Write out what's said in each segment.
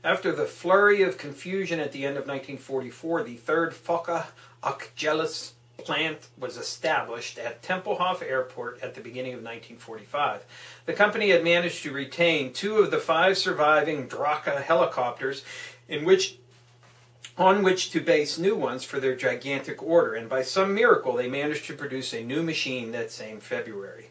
After the flurry of confusion at the end of 1944, the third Fokker-Achilles plant was established at Tempelhof Airport at the beginning of 1945. The company had managed to retain 2 of the 5 surviving Draka helicopters on which to base new ones for their gigantic order, and by some miracle they managed to produce a new machine that same February.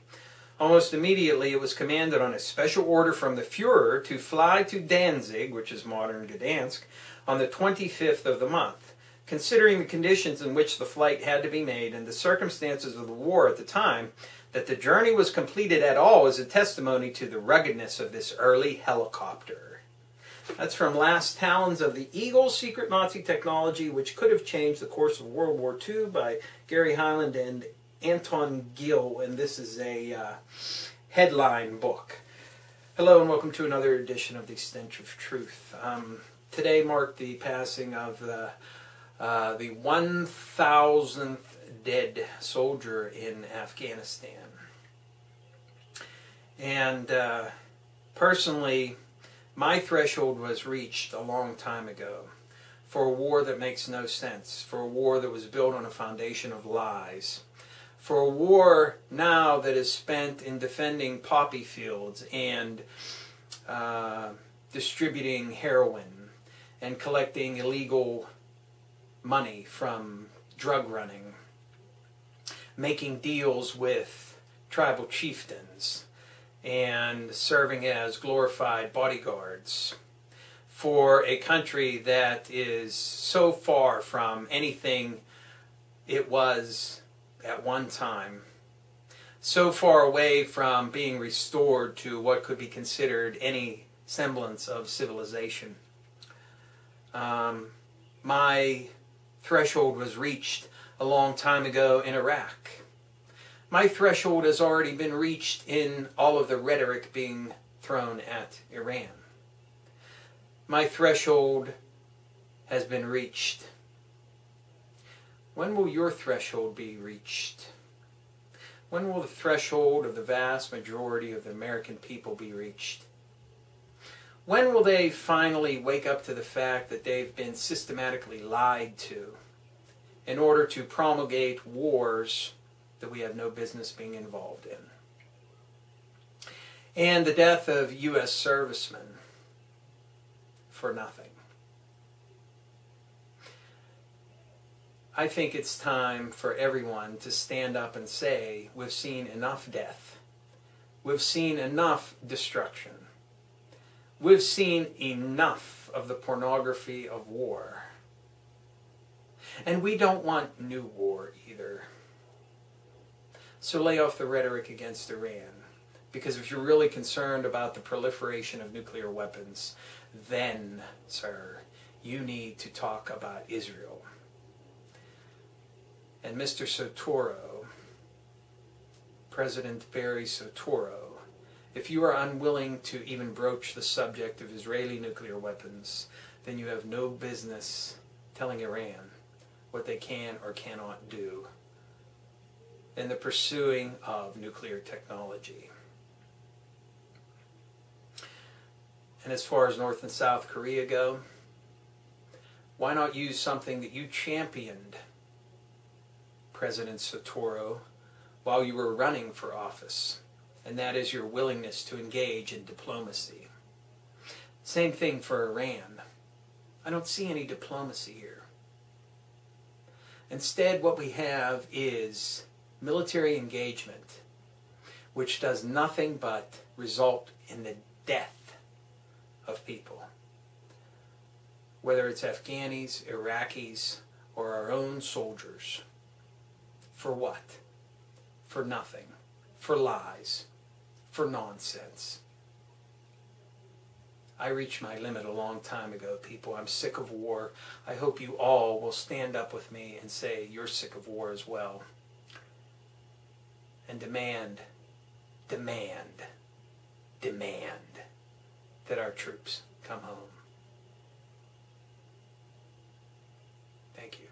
Almost immediately it was commanded on a special order from the Fuhrer to fly to Danzig, which is modern Gdansk, on the 25th of the month. Considering the conditions in which the flight had to be made and the circumstances of the war at the time, that the journey was completed at all is a testimony to the ruggedness of this early helicopter. That's from Last Talons of the Eagle, Secret Nazi Technology, which could have changed the course of World War II, by Gary Hyland and Anton Gill, and this is a headline book. Hello and welcome to another edition of the Stench of Truth. Today marked the passing of the 1,000th dead soldier in Afghanistan. And personally, my threshold was reached a long time ago for a war that makes no sense, for a war that was built on a foundation of lies, for a war now that is spent in defending poppy fields and distributing heroin and collecting illegal money from drug running, making deals with tribal chieftains, and serving as glorified bodyguards for a country that is so far from anything it was at one time, so far away from being restored to what could be considered any semblance of civilization. My threshold was reached a long time ago in Iraq. My threshold has already been reached in all of the rhetoric being thrown at Iran. My threshold has been reached. When will your threshold be reached? When will the threshold of the vast majority of the American people be reached? When will they finally wake up to the fact that they've been systematically lied to in order to promulgate wars that we have no business being involved in? And the death of U.S. servicemen for nothing. I think it's time for everyone to stand up and say, we've seen enough death. We've seen enough destruction. We've seen enough of the pornography of war. And we don't want new war either. So lay off the rhetoric against Iran. Because if you're really concerned about the proliferation of nuclear weapons, then, sir, you need to talk about Israel. And Mr. Sotoro, President Barry Sotoro, if you are unwilling to even broach the subject of Israeli nuclear weapons, then you have no business telling Iran what they can or cannot do in the pursuing of nuclear technology. And as far as North and South Korea go, why not use something that you championed, President Sotoro, while you were running for office? And that is your willingness to engage in diplomacy. Same thing for Iran. I don't see any diplomacy here. Instead, what we have is military engagement, which does nothing but result in the death of people. Whether it's Afghanis, Iraqis, or our own soldiers. For what? For nothing. For lies. For nonsense. I reached my limit a long time ago, people. I'm sick of war. I hope you all will stand up with me and say you're sick of war as well. And demand that our troops come home. Thank you.